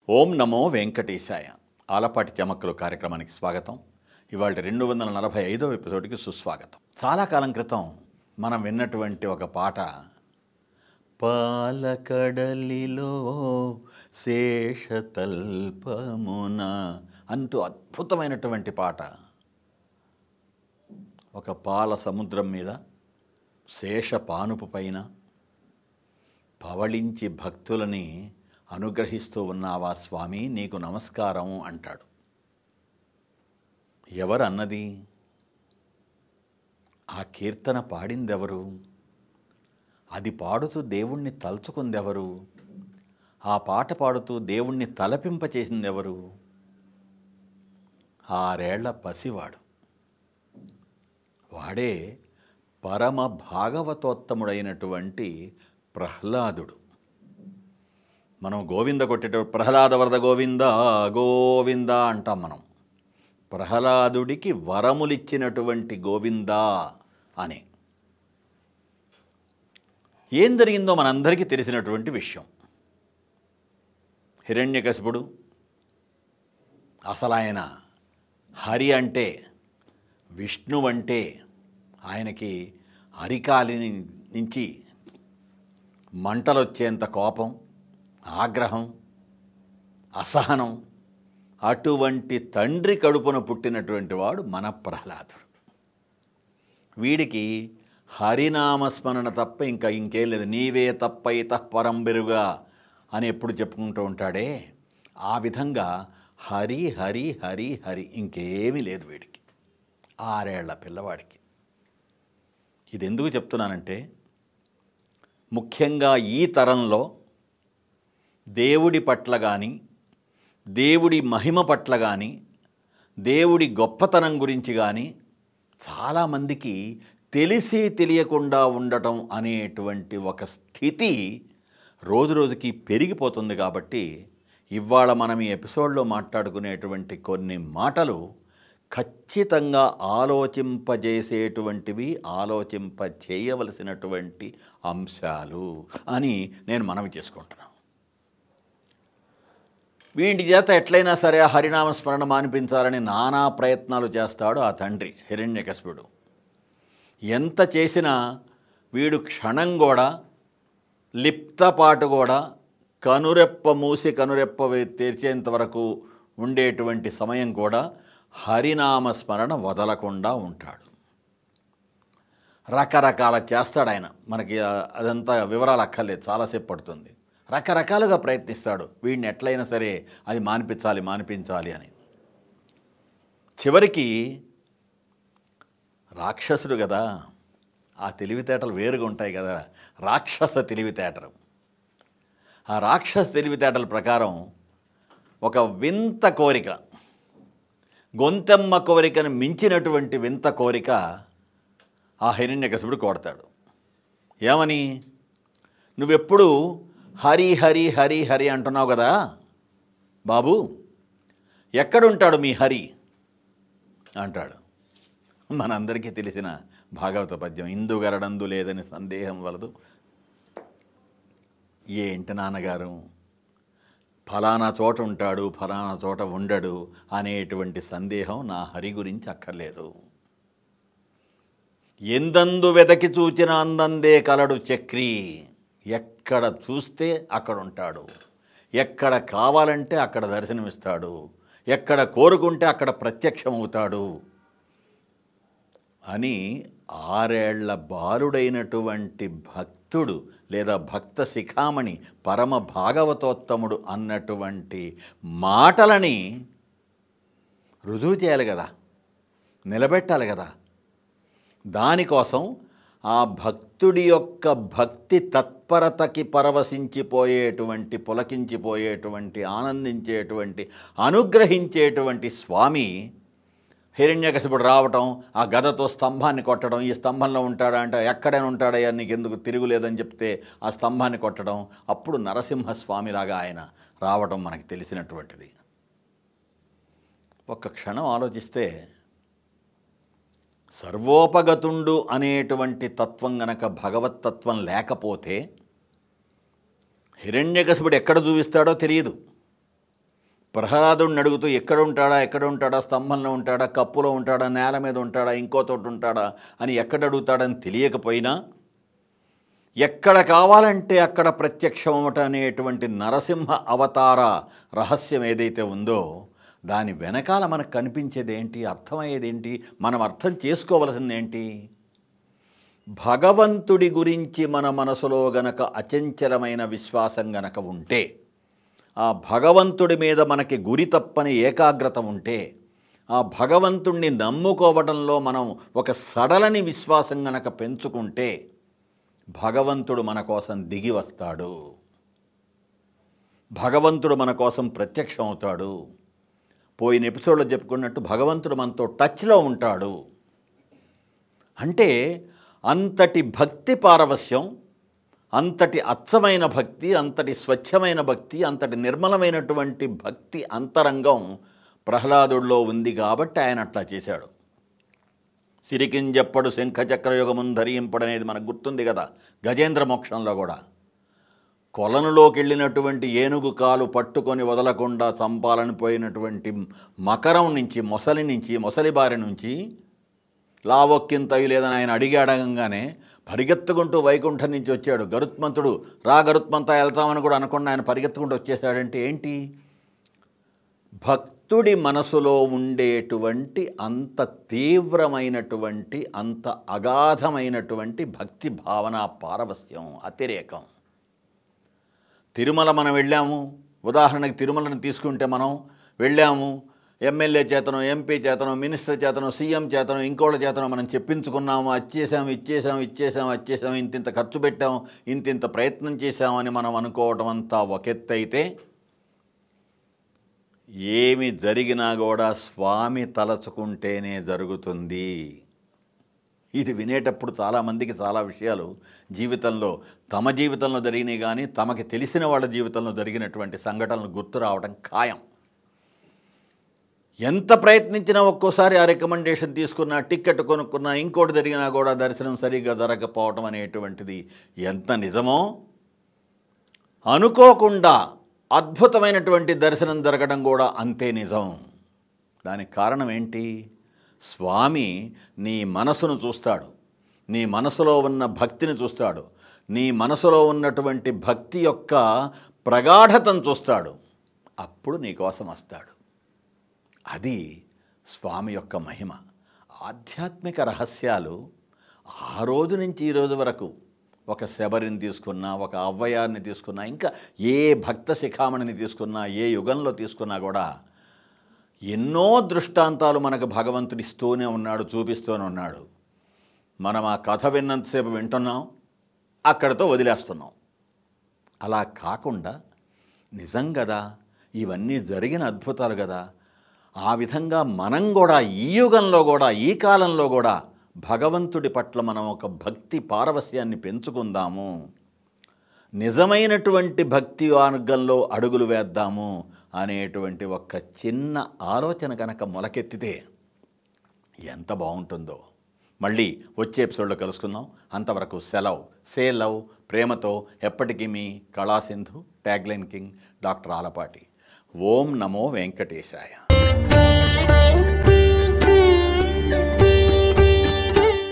ఓం నమో వెంకటేశాయ. ఆలపాటి చమక్కులు కార్యక్రమానికి స్వాగతం. ఇవాళ 245వ ఎపిసోడ్కి సుస్వాగతం. చాలా కాలం క్రితం మనం విన్నటువంటి ఒక పాట, పాలకడలిలో శేషతల్పమున అంటూ అద్భుతమైనటువంటి పాట. ఒక పాల సముద్రం మీద శేష పానుపు పైన పవళించి భక్తులని అనుగ్రహిస్తూ ఉన్నావా స్వామి, నీకు నమస్కారం అంటాడు. ఎవరు అన్నది? ఆ కీర్తన పాడిందెవరు? అది పాడుతూ దేవుణ్ణి తలుచుకుందెవరు? ఆ పాట పాడుతూ దేవుణ్ణి తలపింపచేసిందెవరు? 6 ఏళ్ల పసివాడు. వాడే పరమ భాగవతోత్తముడైనటువంటి ప్రహ్లాదుడు. మనం గోవింద కొట్టేటప్పుడు ప్రహ్లాద వరద గోవింద గోవింద అంటాం. మనం ప్రహ్లాదుడికి వరములిచ్చినటువంటి గోవింద అని. ఏం జరిగిందో మనందరికీ తెలిసినటువంటి విషయం. హిరణ్యకశిపుడు అసలు ఆయన హరి అంటే, విష్ణువు అంటే ఆయనకి అరికాలి నుంచి మంటలొచ్చేంత కోపం, ఆగ్రహం, అసహనం. అటువంటి తండ్రి కడుపున పుట్టినటువంటి వాడు మన ప్రహ్లాదుడు. వీడికి హరినామస్మరణ తప్ప ఇంకేం లేదు. నీవే తప్పైత పరంబెరుగా అని ఎప్పుడు చెప్పుకుంటూ ఉంటాడే, ఆ విధంగా హరి హరి హరి హరి, ఇంకేమీ లేదు వీడికి, 6 ఏళ్ల పిల్లవాడికి. ఇది ఎందుకు చెప్తున్నానంటే, ముఖ్యంగా ఈ తరంలో దేవుడి పట్ల కానీ, దేవుడి మహిమ పట్ల కానీ, దేవుడి గొప్పతనం గురించి కానీ చాలామందికి తెలిసి తెలియకుండా ఉండటం అనేటువంటి ఒక స్థితి రోజురోజుకి పెరిగిపోతుంది. కాబట్టి ఇవాళ మనం ఈ ఎపిసోడ్లో మాట్లాడుకునేటువంటి కొన్ని మాటలు ఖచ్చితంగా ఆలోచింపజేసేటువంటివి, ఆలోచింపచేయవలసినటువంటి అంశాలు అని నేను మనవి చేసుకుంటున్నాను. వీటి చేత ఎట్లయినా సరే హరినామస్మరణ మానిపించాలని నానా ప్రయత్నాలు చేస్తాడు ఆ తండ్రి హిరణ్యకశిపుడు. ఎంత చేసినా వీడు క్షణం కూడా, లిప్తపాటు కూడా, కనురెప్ప మూసి కనురెప్ప తెరిచేంత వరకు ఉండేటువంటి సమయం కూడా హరినామస్మరణ వదలకుండా ఉంటాడు. రకరకాల చేస్తాడు ఆయన. మనకి అదంతా వివరాలు అక్కర్లేదు, చాలాసేపు పడుతుంది. రకరకాలుగా ప్రయత్నిస్తాడు వీడిని ఎట్లయినా సరే అది మానిపించాలి అని. చివరికి రాక్షసుడు కదా, ఆ తెలివితేటలు వేరుగా ఉంటాయి కదా, రాక్షస తెలివితేటలు. ఆ రాక్షస తెలివితేటల ప్రకారం ఒక వింత కోరిక, గొంతెమ్మ కోరికను మించినటువంటి వింత కోరిక ఆ హిరణ్యకశిపుడు కోరతాడు. ఏమని? నువ్వెప్పుడు హరి హరి హరి హరి అంటున్నావు కదా బాబు, ఎక్కడుంటాడు మీ హరి అంటాడు. మనందరికీ తెలిసిన భాగవత పద్యం, ఇందుగరడందు లేదని సందేహం వలదు. ఏంటి నాన్నగారు, ఫలానా చోట ఉంటాడు, ఫలానా చోట ఉండడు అనేటువంటి సందేహం నా హరి గురించి అక్కర్లేదు. ఎందందు వెదకి చూచిన అందందే కలడు చక్రి. ఎక్కడ చూస్తే అక్కడ ఉంటాడు, ఎక్కడ కావాలంటే అక్కడ దర్శనమిస్తాడు, ఎక్కడ కోరుకుంటే అక్కడ ప్రత్యక్షమవుతాడు అని 6 ఏళ్ల బాలుడైనటువంటి భక్తుడు లేదా భక్త శిఖామణి పరమ భాగవతోత్తముడు అన్నటువంటి మాటలని రుజువు చేయాలి కదా, నిలబెట్టాలి కదా. దానికోసం ఆ భక్తుడి యొక్క భక్తి తత్పరతకి పరవశించిపోయేటువంటి, పులకించిపోయేటువంటి, ఆనందించేటువంటి, అనుగ్రహించేటువంటి స్వామి హిరణ్యకశిపుడు రావటం, ఆ గదతో స్తంభాన్ని కొట్టడం. ఈ స్తంభంలో ఉంటాడా అంటే, ఎక్కడైనా ఉంటాడయ్యా, నీకెందుకు తిరుగులేదని చెప్తే ఆ స్తంభాన్ని కొట్టడం. అప్పుడు నరసింహస్వామిలాగా ఆయన రావటం మనకి తెలిసినటువంటిది. ఒక్క క్షణం ఆలోచిస్తే, సర్వోపగతుండు అనేటువంటి తత్వం గనక భగవత్తత్వం లేకపోతే హిరణ్యకశిపుడు ఎక్కడ చూపిస్తాడో తెలియదు. ప్రహ్లాదుడిని అడుగుతూ ఎక్కడ ఉంటాడా, స్తంభంలో ఉంటాడా, కప్పులో ఉంటాడా, నేల మీద ఉంటాడా, ఇంకో చోట ఉంటాడా అని ఎక్కడ అడుగుతాడని తెలియకపోయినా ఎక్కడ కావాలంటే అక్కడ ప్రత్యక్షమవట అనేటువంటి నరసింహ అవతార రహస్యం ఏదైతే ఉందో దాని వెనకాల మనకు కనిపించేది ఏంటి, అర్థమయ్యేదేంటి, మనం అర్థం చేసుకోవలసింది ఏంటి? భగవంతుడి గురించి మన మనసులో గనక అచంచలమైన విశ్వాసం గనక ఉంటే, ఆ భగవంతుడి మీద మనకి గురి తప్పని ఏకాగ్రత ఉంటే, ఆ భగవంతుణ్ణి నమ్ముకోవడంలో మనం ఒక సడలని విశ్వాసం గనక పెంచుకుంటే భగవంతుడు మన కోసం దిగి వస్తాడు, భగవంతుడు మన కోసం ప్రత్యక్షం అవుతాడు. పోయిన ఎపిసోడ్లో చెప్పుకున్నట్టు భగవంతుడు మనతో టచ్లో ఉంటాడు. అంటే అంతటి భక్తి పారవస్యం, అంతటి అచ్చమైన భక్తి, అంతటి స్వచ్ఛమైన భక్తి, అంతటి నిర్మలమైనటువంటి భక్తి అంతరంగం ప్రహ్లాదుడిలో ఉంది కాబట్టి ఆయన అట్లా చేశాడు. సిరికింజప్పడు శంఖచక్రయుగమున్ ధరింపడనేది మనకు గుర్తుంది కదా గజేంద్ర మోక్షంలో కూడా. కొలనులోకి వెళ్ళినటువంటి ఏనుగు కాలు పట్టుకొని వదలకుండా చంపాలని పోయినటువంటి మకరం నుంచి, మొసలి బారి నుంచి లావొక్కింతవి లేదని ఆయన అడగగానే పరిగెత్తుకుంటూ వైకుంఠం నుంచి వచ్చాడు. గరుత్మంతుడు గరుత్మంతా వెళ్తామని కూడా అనకుండా ఆయన పరిగెత్తుకుంటూ వచ్చేసాడంటే ఏంటి? భక్తుడి మనసులో ఉండేటువంటి అంత తీవ్రమైనటువంటి, అంత అగాధమైనటువంటి భక్తి భావన పారవస్యం, అతిరేకం. తిరుమల మనం వెళ్ళాము, ఉదాహరణకి తిరుమలను తీసుకుంటే మనం వెళ్ళాము, ఎమ్మెల్యే చేతనో, ఎంపీ చేతనో, మినిస్టర్ చేతనో, సీఎం చేతనో, ఇంకోళ్ళ చేతనో మనం చెప్పించుకున్నాము, ఇచ్చేసాము, ఇంతింత ఖర్చు పెట్టాము, ఇంతింత ప్రయత్నం చేశామని మనం అనుకోవటం అంతా ఒకెత్తైతే ఏమి జరిగినా కూడా స్వామి తలచుకుంటేనే జరుగుతుంది. ఇది వినేటప్పుడు చాలామందికి చాలా విషయాలు జీవితంలో, తమ జీవితంలో జరిగినాయి కానీ తమకి తెలిసిన వాళ్ళ జీవితంలో జరిగినటువంటి సంఘటనలు గుర్తు రావడం ఖాయం. ఎంత ప్రయత్నించినా ఒక్కోసారి ఆ రికమెండేషన్ తీసుకున్నా, టికెట్ కొనుక్కున్నా, ఇంకోటి జరిగినా కూడా దర్శనం సరిగ్గా జరగకపోవటం అనేటువంటిది ఎంత నిజమో, అనుకోకుండా అద్భుతమైనటువంటి దర్శనం జరగడం కూడా అంతే నిజం. దానికి కారణం ఏంటి? స్వామి నీ మనసును చూస్తాడు, నీ మనసులో ఉన్న భక్తిని చూస్తాడు, నీ మనసులో ఉన్నటువంటి భక్తి యొక్క ప్రగాఢతను చూస్తాడు. అప్పుడు నీ కోసం వస్తాడు. అది స్వామి యొక్క మహిమ. ఆధ్యాత్మిక రహస్యాలు ఆ రోజు నుంచి ఈ రోజు వరకు, ఒక శబరిని తీసుకున్నా, ఒక అవ్వయారిని తీసుకున్నా, ఇంకా ఏ భక్త శిఖామణిని తీసుకున్నా, ఏ యుగంలో తీసుకున్నా కూడా ఎన్నో దృష్టాంతాలు మనకు భగవంతుడు ఇస్తూనే ఉన్నాడు, చూపిస్తూనే ఉన్నాడు. మనం ఆ కథ విన్నంతసేపు వింటున్నాం, అక్కడితో వదిలేస్తున్నాం. అలా కాకుండా నిజం కదా, ఇవన్నీ జరిగిన అద్భుతాలు కదా, ఆ విధంగా మనం కూడా ఈ యుగంలో కూడా, ఈ కాలంలో కూడా భగవంతుడి పట్ల మనం ఒక భక్తి పారవస్యాన్ని పెంచుకుందాము, నిజమైనటువంటి భక్తి మార్గంలో అడుగులు వేద్దాము అనేటువంటి ఒక చిన్న ఆలోచన కనుక మొలకెత్తితే ఎంత బాగుంటుందో. మళ్ళీ వచ్చే ఎపిసోడ్లో కలుసుకుందాం. అంతవరకు సెలవు. సే లవ్, ప్రేమతో ఎప్పటికీ మీ కళాసింధు, ట్యాగ్లైన్ కింగ్ డాక్టర్ ఆలపాటి. ఓం నమో వెంకటేశాయ.